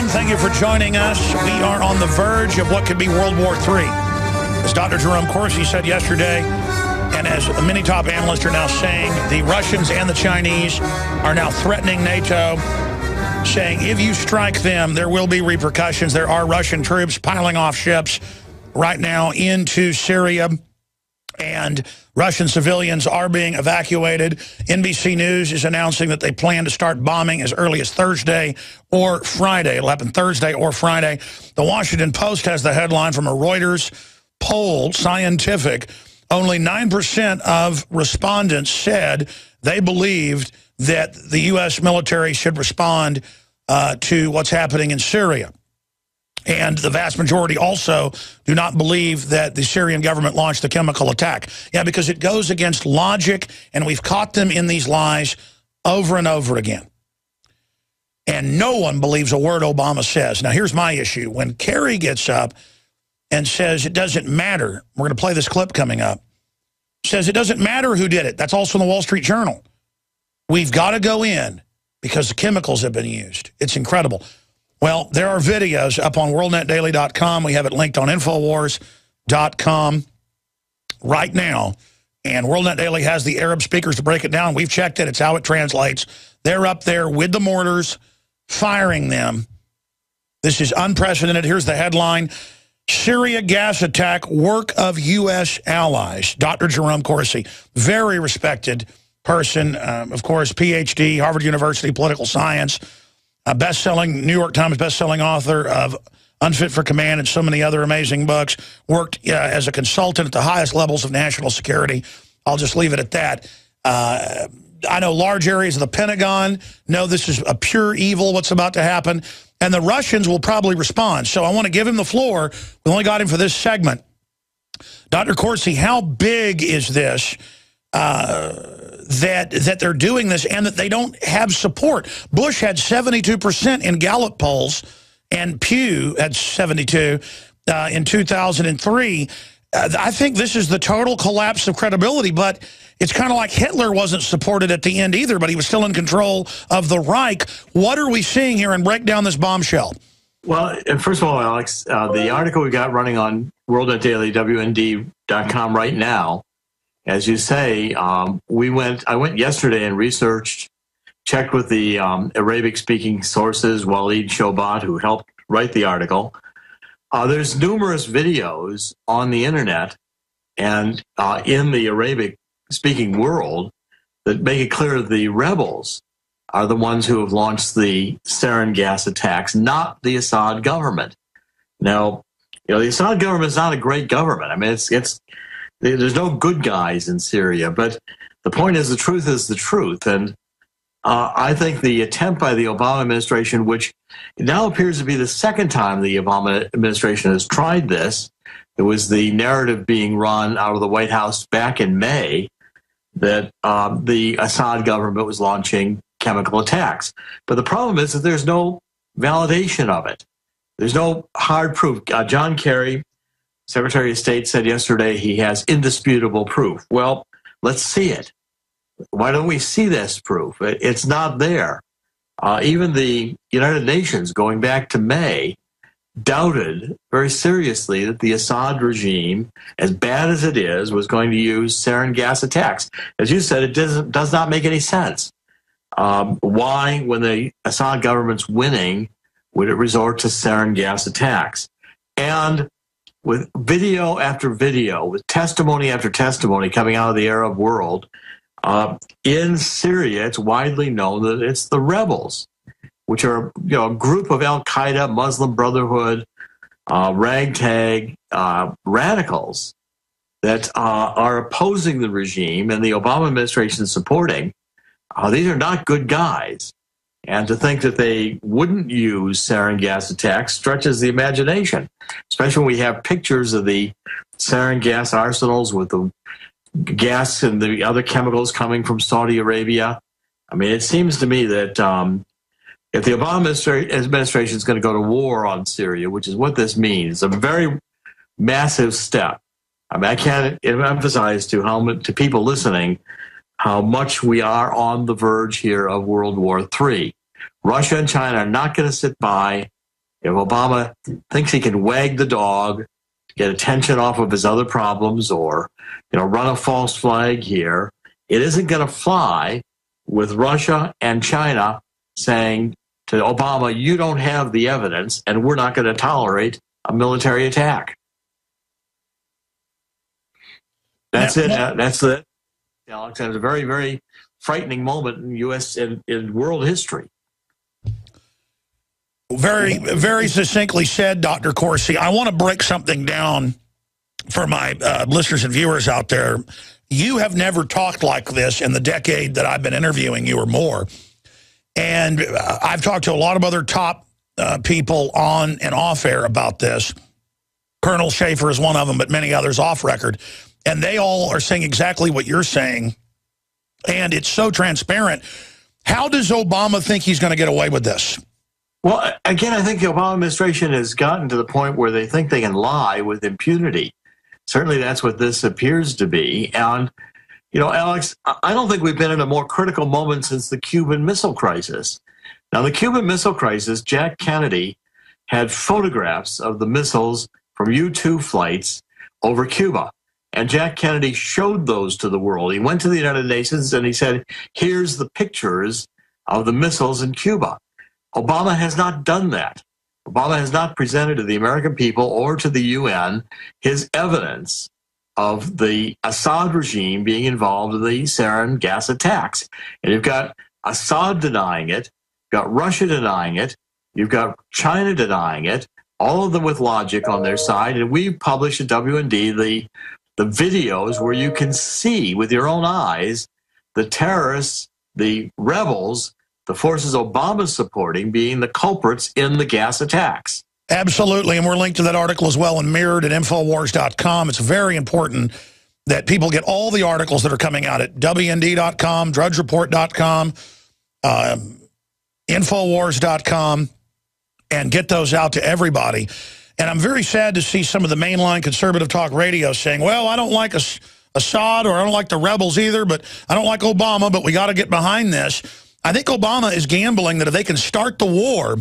welcome. Thank you for joining us. We are on the verge of what could be World War III. As Dr. Jerome Corsi said yesterday, and as many top analysts are now saying, the Russians and the Chinese are now threatening NATO, saying if you strike them, there will be repercussions. There are Russian troops piling off ships right now into Syria, and Russian civilians are being evacuated. NBC News is announcing that they plan to start bombing as early as Thursday or Friday. It'll happen Thursday or Friday. The Washington Post has the headline from a Reuters poll, scientific. Only 9% of respondents said they believed that the U.S. military should respond to what's happening in Syria. And the vast majority also do not believe that the Syrian government launched a chemical attack. Yeah, because it goes against logic, and we've caught them in these lies over and over again. And no one believes a word Obama says. Now, here's my issue. When Kerry gets up and says it doesn't matter, we're going to play this clip coming up, says it doesn't matter who did it. That's also in the Wall Street Journal. We've got to go in because the chemicals have been used. It's incredible. Well, there are videos up on worldnetdaily.com. We have it linked on Infowars.com right now. And WorldNet Daily has the Arab speakers to break it down. We've checked it. It's how it translates. They're up there with the mortars, firing them. This is unprecedented. Here's the headline. Syria gas attack, work of U.S. allies. Dr. Jerome Corsi, very respected person, of course, PhD, Harvard University, political science, a best-selling, New York Times best-selling author of Unfit for Command and so many other amazing books, worked as a consultant at the highest levels of national security. I'll just leave it at that. I know large areas of the Pentagon know this is a pure evil, what's about to happen, and the Russians will probably respond. So I want to give him the floor. We only got him for this segment. Dr. Corsi, how big is this that they're doing this and that they don't have support? Bush had 72% in Gallup polls and Pew had 72 in 2003. I think this is the total collapse of credibility, but it's kind of like Hitler wasn't supported at the end either, but he was still in control of the Reich. What are we seeing here? And break down this bombshell. Well, first of all, Alex, the article we got running on WorldNetDaily, WND.com right now, as you say, I went yesterday and researched, checked with the Arabic-speaking sources, Walid Shobat, who helped write the article. There's numerous videos on the internet and in the Arabic-speaking world that make it clear the rebels are the ones who have launched the sarin gas attacks, not the Assad government. Now, the Assad government is not a great government. I mean, there's no good guys in Syria, but the point is the truth is the truth. And I think the attempt by the Obama administration, which now appears to be the second time the Obama administration has tried this, there was the narrative being run out of the White House back in May that the Assad government was launching chemical attacks. But the problem is that there's no validation of it. There's no hard proof. John Kerry, Secretary of State, said yesterday he has indisputable proof. Well, let's see it. Why don't we see this proof? It's not there. Even the United Nations, going back to May, doubted very seriously that the Assad regime, as bad as it is, was going to use sarin gas attacks. As you said, it does not make any sense. Why, when the Assad government's winning, would it resort to sarin gas attacks? And with video after video, with testimony after testimony coming out of the Arab world, in Syria, it's widely known that it's the rebels, which are a group of Al-Qaeda, Muslim Brotherhood, ragtag radicals that are opposing the regime and the Obama administration supporting. These are not good guys. And to think that they wouldn't use sarin gas attacks stretches the imagination, especially when we have pictures of the sarin gas arsenals with the gas and the other chemicals coming from Saudi Arabia. I mean, it seems to me that if the Obama administration is going to go to war on Syria, which is what this means, it's a very massive step. I mean, I can't emphasize to people listening how much we are on the verge here of World War III. Russia and China are not going to sit by if Obama thinks he can wag the dog, get attention off of his other problems, or run a false flag here, it isn't going to fly with Russia and China saying to Obama, you don't have the evidence, and we're not going to tolerate a military attack. That's it. That's it, Alex. It's a very, very frightening moment in U.S. in world history. Very, very succinctly said, Dr. Corsi. I want to break something down for my listeners and viewers out there. You have never talked like this in the decade that I've been interviewing you or more. And I've talked to a lot of other top people on and off air about this. Colonel Schaefer is one of them, but many others off record. And they all are saying exactly what you're saying. And it's so transparent. How does Obama think he's going to get away with this? Well, again, I think the Obama administration has gotten to the point where they think they can lie with impunity. Certainly that's what this appears to be. And, Alex, I don't think we've been in a more critical moment since the Cuban Missile Crisis. Now, the Cuban Missile Crisis, Jack Kennedy had photographs of the missiles from U-2 flights over Cuba. And Jack Kennedy showed those to the world. He went to the United Nations and he said, here's the pictures of the missiles in Cuba. Obama has not done that. Obama has not presented to the American people or to the UN his evidence of the Assad regime being involved in the sarin gas attacks. And you've got Assad denying it, you've got Russia denying it, you've got China denying it, all of them with logic on their side. And we've published at WND the videos where you can see with your own eyes the terrorists, the rebels, the forces Obama's supporting being the culprits in the gas attacks. Absolutely, and we're linked to that article as well and mirrored at Infowars.com. It's very important that people get all the articles that are coming out at WND.com, DrudgeReport.com, Infowars.com, and get those out to everybody. And I'm very sad to see some of the mainline conservative talk radio saying, well, I don't like Assad or I don't like the rebels either, but I don't like Obama, but we got to get behind this. I think Obama is gambling that if they can start the war,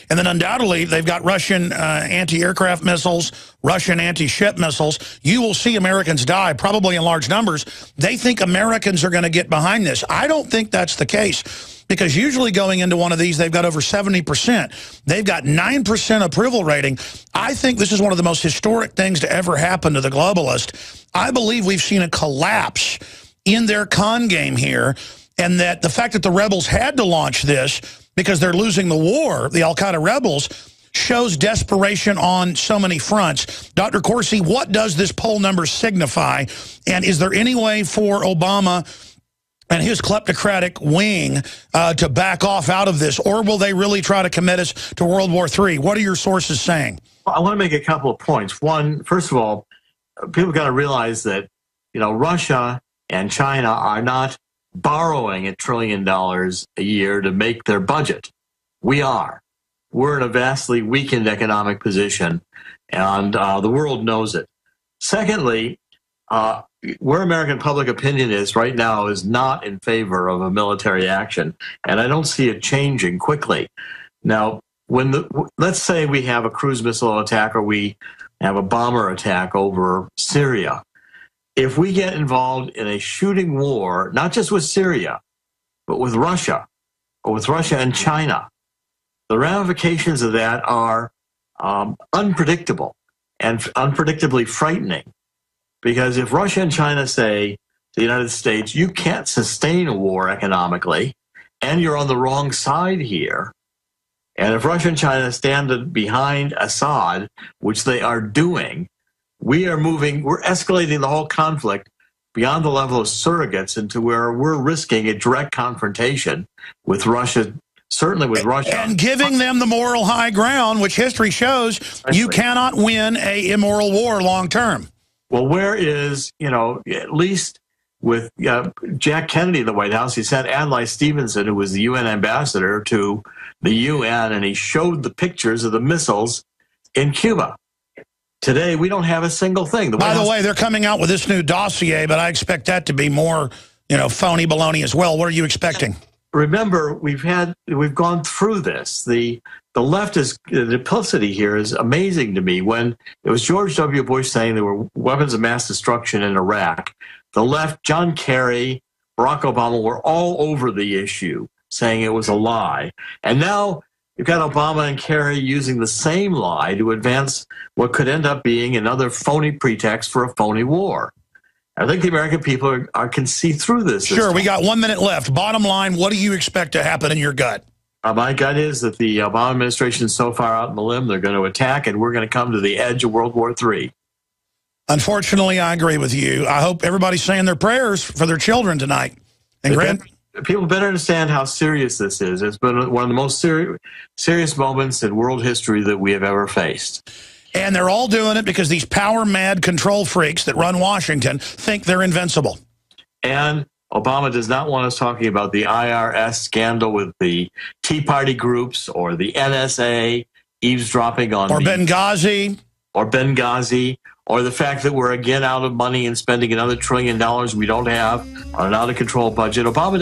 and then undoubtedly they've got Russian anti-aircraft missiles, Russian anti-ship missiles, you will see Americans die, probably in large numbers. They think Americans are going to get behind this. I don't think that's the case, because usually going into one of these, they've got over 70%. They've got 9% approval rating. I think this is one of the most historic things to ever happen to the globalist. I believe we've seen a collapse in their con game here, and that the fact that the rebels had to launch this because they're losing the war, the al-Qaeda rebels, shows desperation on so many fronts. Dr. Corsi, what does this poll number signify? And is there any way for Obama and his kleptocratic wing to back off out of this? Or will they really try to commit us to World War III? What are your sources saying? I want to make a couple of points. One, first of all, people got to realize that, Russia and China are not borrowing $1 trillion a year to make their budget. We are. We're in a vastly weakened economic position, and the world knows it. Secondly, where American public opinion is right now is not in favor of a military action, and I don't see it changing quickly. Now, let's say we have a cruise missile attack or we have a bomber attack over Syria. If we get involved in a shooting war, not just with Syria, but with Russia, or with Russia and China, the ramifications of that are unpredictable and unpredictably frightening. Because if Russia and China say to the United States, you can't sustain a war economically, and you're on the wrong side here, and if Russia and China stand behind Assad, which they are doing, we're escalating the whole conflict beyond the level of surrogates into where we're risking a direct confrontation with Russia, certainly with Russia. And giving them the moral high ground, which history shows you cannot win an immoral war long term. Well, where is, at least with Jack Kennedy in the White House, he sent Adlai Stevenson, who was the UN ambassador to the UN, and he showed the pictures of the missiles in Cuba. Today, we don't have a single thing. By the way, they're coming out with this new dossier, but I expect that to be more, phony baloney as well. What are you expecting? remember, we've gone through this. The left is, the duplicity here is amazing to me. When it was George W. Bush saying there were weapons of mass destruction in Iraq, the left, John Kerry, Barack Obama were all over the issue, saying it was a lie. And now you've got Obama and Kerry using the same lie to advance what could end up being another phony pretext for a phony war. I think the American people can see through this. Sure, we got 1 minute left. Bottom line, what do you expect to happen in your gut? My gut is that the Obama administration is so far out in the limb, they're going to attack, and we're going to come to the edge of World War III. Unfortunately, I agree with you. I hope everybody's saying their prayers for their children tonight. And people better understand how serious this is. It's been one of the most serious moments in world history that we have ever faced. And they're all doing it because these power-mad control freaks that run Washington think they're invincible. And Obama does not want us talking about the IRS scandal with the Tea Party groups or the NSA eavesdropping on Benghazi. Or Benghazi. Or the fact that we're again out of money and spending another $1 trillion we don't have on an out-of-control budget. Obama